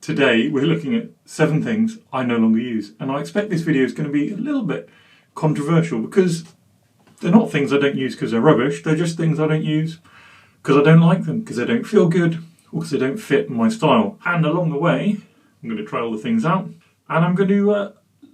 Today we're looking at 7 things I no longer use, and I expect this video is going to be a little bit controversial because they're not things I don't use because they're rubbish, they're just things I don't use because I don't like them, because they don't feel good, or because they don't fit my style. And along the way, I'm going to try all the things out, and I'm going to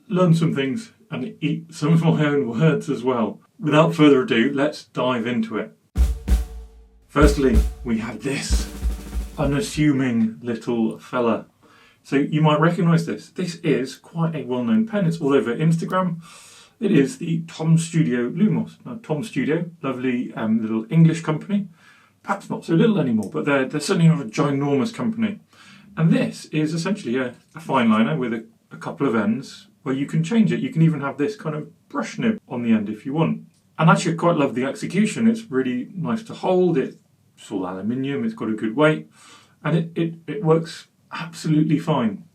learn some things and eat some of my own words as well. Without further ado, let's dive into it. Firstly, we have this unassuming little fella. So you might recognise this. This is quite a well-known pen. It's all over Instagram. It is the Tom Studio Lumos. Now, Tom Studio, lovely little English company. Perhaps not so little anymore, but they're certainly not a ginormous company. And this is essentially a fine liner with a couple of ends where you can change it. You can even have this kind of brush nib on the end if you want. And actually I quite love the execution. It's really nice to hold. It's all aluminium, it's got a good weight, and it works absolutely fine.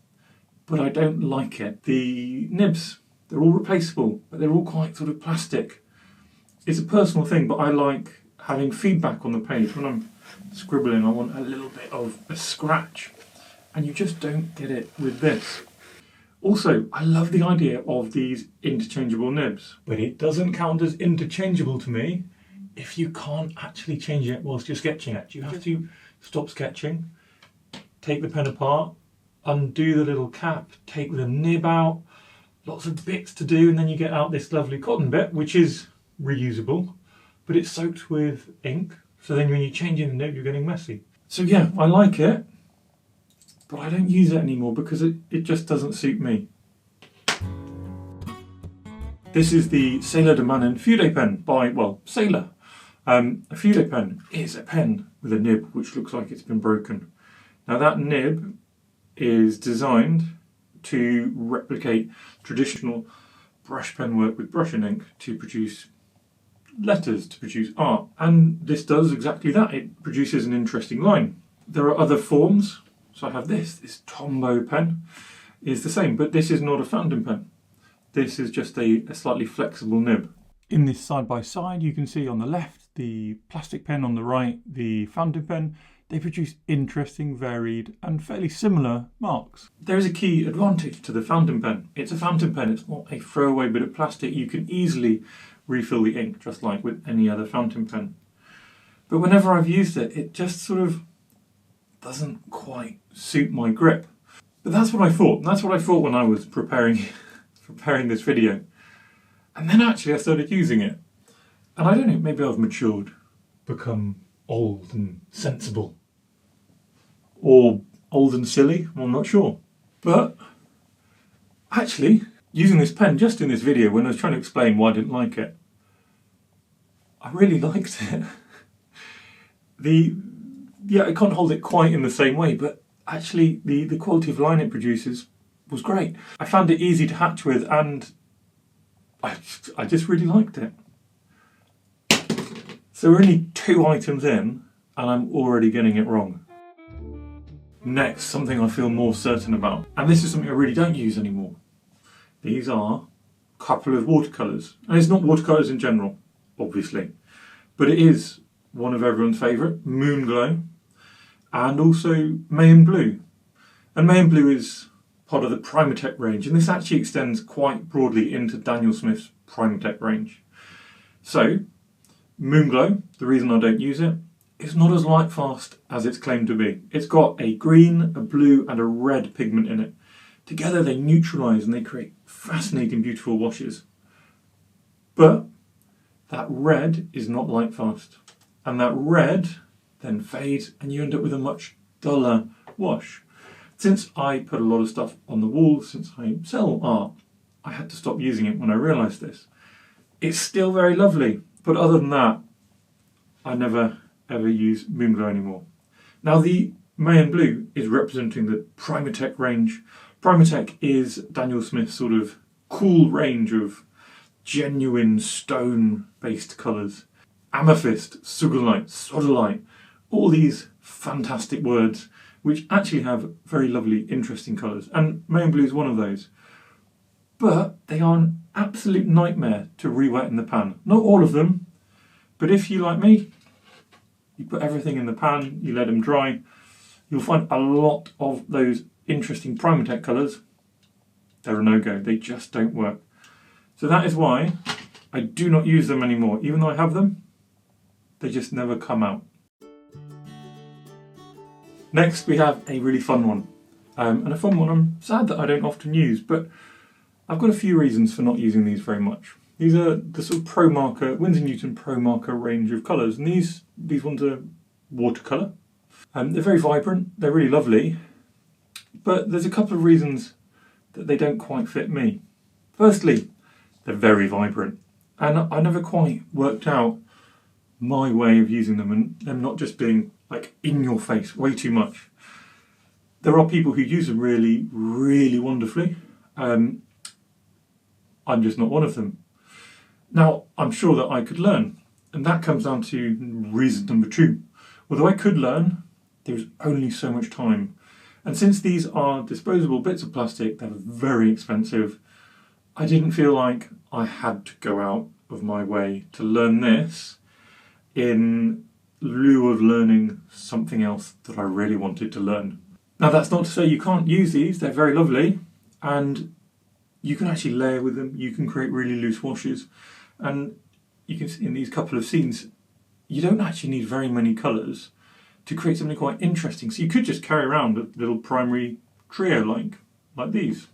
But I don't like it. The nibs, they're all replaceable, but they're all quite sort of plastic. It's a personal thing, but I like having feedback on the page. When I'm scribbling, I want a little bit of a scratch, and you just don't get it with this. Also, I love the idea of these interchangeable nibs, but it doesn't count as interchangeable to me if you can't actually change it whilst you're sketching it. You have to stop sketching, take the pen apart, undo the little cap, take the nib out, lots of bits to do, and then you get out this lovely cotton bit, which is reusable, but it's soaked with ink, so then when you're changing the nib, you're getting messy. So yeah, I like it, but I don't use it anymore because it just doesn't suit me. This is the Sailor de Manin Fude pen by, well, Sailor. A Fude pen is a pen with a nib which looks like it's been broken. Now that nib is designed to replicate traditional brush pen work with brush and ink to produce letters, to produce art. And this does exactly that. It produces an interesting line. There are other forms. So I have this Tombow pen is the same, but this is not a fountain pen. This is just a slightly flexible nib. In this side by side, you can see on the left the plastic pen, on the right the fountain pen. They produce interesting, varied and fairly similar marks. There is a key advantage to the fountain pen. It's a fountain pen, it's not a throwaway bit of plastic. You can easily refill the ink just like with any other fountain pen. But whenever I've used it, it just sort of doesn't quite suit my grip. But that's what I thought. And that's what I thought when I was preparing this video. And then actually I started using it. And I don't know, maybe I've matured, become old and sensible. Or old and silly, I'm not sure. But actually, using this pen just in this video when I was trying to explain why I didn't like it, I really liked it. Yeah, I can't hold it quite in the same way, but actually the quality of line it produces was great. I found it easy to hatch with, and I just really liked it. So we're only 2 items in, and I'm already getting it wrong. Next, something I feel more certain about, and this is something I really don't use anymore. These are a couple of watercolours, and it's not watercolours in general, obviously, but it is one of everyone's favourite, Moonglow, and also May & Blue. And May & Blue is part of the Primatech range, and this actually extends quite broadly into Daniel Smith's Primatech range. So, Moonglow, the reason I don't use it, is not as light fast as it's claimed to be. It's got a green, a blue and a red pigment in it. Together they neutralise and they create fascinating, beautiful washes. But that red is not light fast. And that red then fades and you end up with a much duller wash. Since I put a lot of stuff on the wall, since I sell art, I had to stop using it when I realised this. It's still very lovely, but other than that, I never ever use Moonglow anymore. Now the May & Blue is representing the Primatech range. Primatech is Daniel Smith's sort of cool range of genuine stone-based colours. Amethyst, sugarlight, sodalite, all these fantastic words which actually have very lovely, interesting colours. And May & Blue is one of those. But they are an absolute nightmare to re-wet in the pan. Not all of them, but if you, like me, you put everything in the pan, you let them dry, you'll find a lot of those interesting Primatech colours, they're a no-go. They just don't work. So that is why I do not use them anymore. Even though I have them, they just never come out. Next we have a really fun one. And a fun one I'm sad that I don't often use, but I've got a few reasons for not using these very much. These are the sort of Promarker, Winsor Newton Promarker range of colours, and these ones are watercolour. They're very vibrant, they're really lovely, but there's a couple of reasons that they don't quite fit me. Firstly, they're very vibrant, and I never quite worked out my way of using them, and them not just being like in your face way too much. There are people who use them really, really wonderfully. I'm just not one of them. Now, I'm sure that I could learn, and that comes down to reason number 2. Although I could learn, there's only so much time. And since these are disposable bits of plastic, they're very expensive, I didn't feel like I had to go out of my way to learn this in lieu of learning something else that I really wanted to learn. Now, that's not to say you can't use these, they're very lovely, and you can actually layer with them, you can create really loose washes, and you can see in these couple of scenes, you don't actually need very many colours to create something quite interesting. So you could just carry around a little primary trio like these.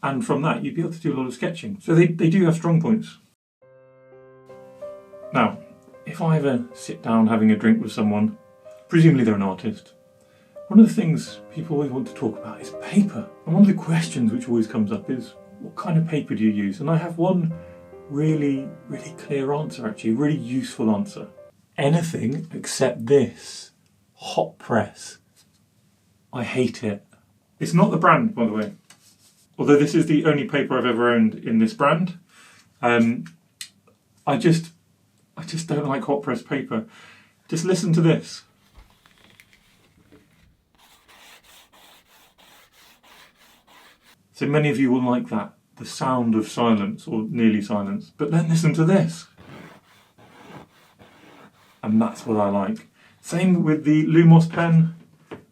And from that, you'd be able to do a lot of sketching. So they do have strong points. Now, if I ever sit down having a drink with someone, presumably they're an artist, one of the things people always want to talk about is paper. And one of the questions which always comes up is, what kind of paper do you use? And I have one really, really clear answer actually, a really useful answer. Anything except this hot press. I hate it. It's not the brand, by the way. Although this is the only paper I've ever owned in this brand. I just don't like hot press paper. Just listen to this. So many of you will like that, the sound of silence, or nearly silence. But then listen to this. And that's what I like. Same with the Lumos pen.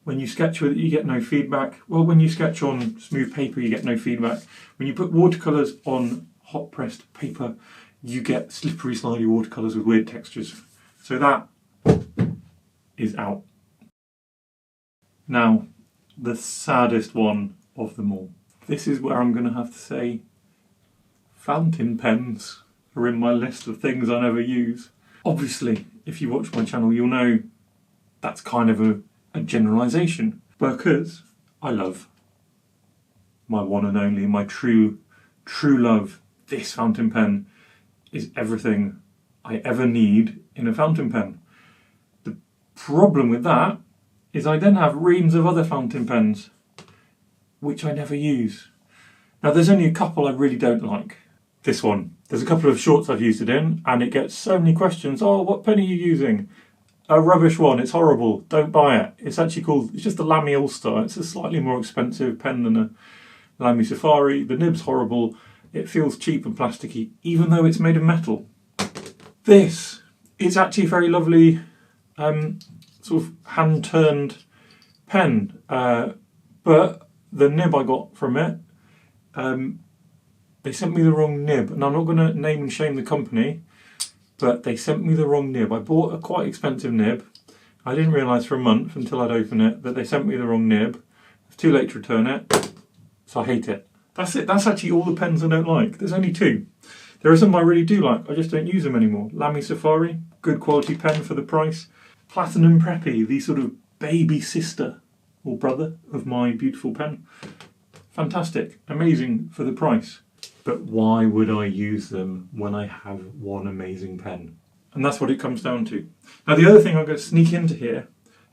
When you sketch with it, you get no feedback. Well, when you sketch on smooth paper, you get no feedback. When you put watercolours on hot pressed paper, you get slippery, slidey watercolours with weird textures. So that is out. Now, the saddest one of them all. This is where I'm going to have to say fountain pens are in my list of things I never use. Obviously, if you watch my channel, you'll know that's kind of a generalisation, because I love my one and only, my true love. This fountain pen is everything I ever need in a fountain pen. The problem with that is I then have reams of other fountain pens which I never use. Now, there's only a couple I really don't like. This one. There's a couple of shorts I've used it in, and it gets so many questions. Oh, what pen are you using? A rubbish one, it's horrible, don't buy it. It's actually called, it's just a Lamy All-Star. It's a slightly more expensive pen than a Lamy Safari. The nib's horrible. It feels cheap and plasticky, even though it's made of metal. This, it's actually a very lovely sort of hand-turned pen, but the nib I got from it, they sent me the wrong nib, and I'm not going to name and shame the company, but they sent me the wrong nib. I bought a quite expensive nib. I didn't realise for a month until I'd opened it that they sent me the wrong nib. It's too late to return it, so I hate it. That's it. That's actually all the pens I don't like. There's only 2. There are some I really do like, I just don't use them anymore. Lamy Safari, good quality pen for the price. Platinum Preppy, the sort of baby sister or brother of my beautiful pen. Fantastic, amazing for the price. But why would I use them when I have one amazing pen? And that's what it comes down to. Now, the other thing I'm going to sneak into here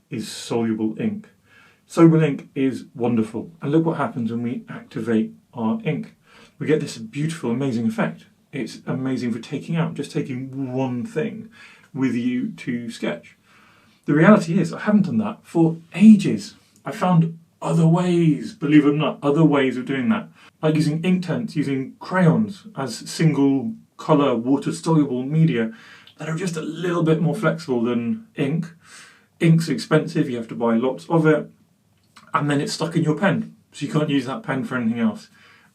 is Soluble Ink. Soluble Ink is wonderful. And look what happens when we activate our ink. We get this beautiful, amazing effect. It's amazing for taking out, just taking one thing with you to sketch. The reality is I haven't done that for ages. I found other ways, believe it or not, other ways of doing that. Like using Inktense, using crayons as single colour water soluble media that are just a little bit more flexible than ink. Ink's expensive, you have to buy lots of it, and then it's stuck in your pen, so you can't use that pen for anything else.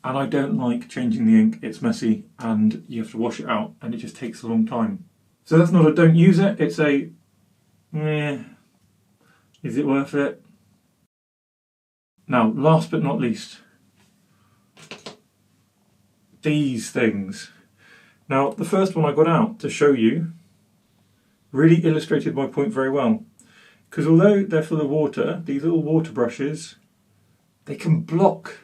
And I don't like changing the ink. It's messy and you have to wash it out and it just takes a long time. So that's not a don't use it, it's a is it worth it? Now, last but not least, these things. Now, the first one I got out to show you really illustrated my point very well. Because although they're full of water, these little water brushes, they can block.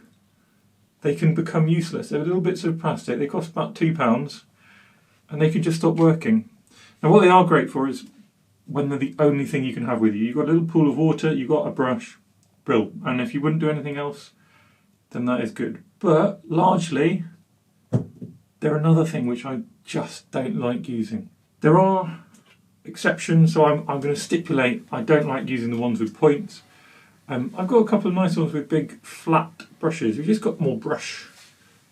They can become useless. They're little bits of plastic. They cost about £2 and they can just stop working. Now, what they are great for is when they're the only thing you can have with you. You've got a little pool of water, you've got a brush, brill. And if you wouldn't do anything else, then that is good. But largely, they're another thing which I just don't like using. There are exceptions, so I'm going to stipulate I don't like using the ones with points. I've got a couple of nice ones with big flat brushes. You've just got more brush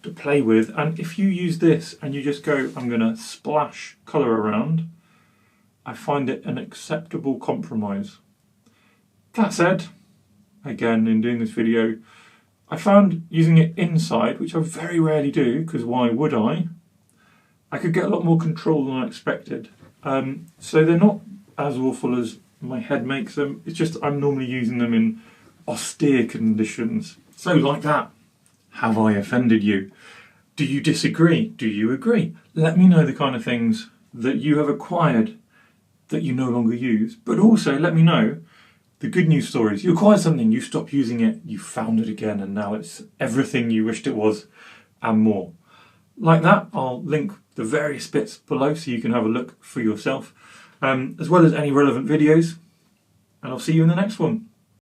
to play with, and if you use this and you just go, I'm going to splash colour around, I find it an acceptable compromise. That said, again, in doing this video, I found using it inside, which I very rarely do, because why would I could get a lot more control than I expected. So they're not as awful as my head makes them. It's just I'm normally using them in austere conditions. So like that, have I offended you? Do you disagree? Do you agree? Let me know the kind of things that you have acquired that you no longer use, but also let me know the good news stories. You acquired something, you stopped using it, you found it again, and now it's everything you wished it was and more. Like that, I'll link the various bits below so you can have a look for yourself, as well as any relevant videos, and I'll see you in the next one.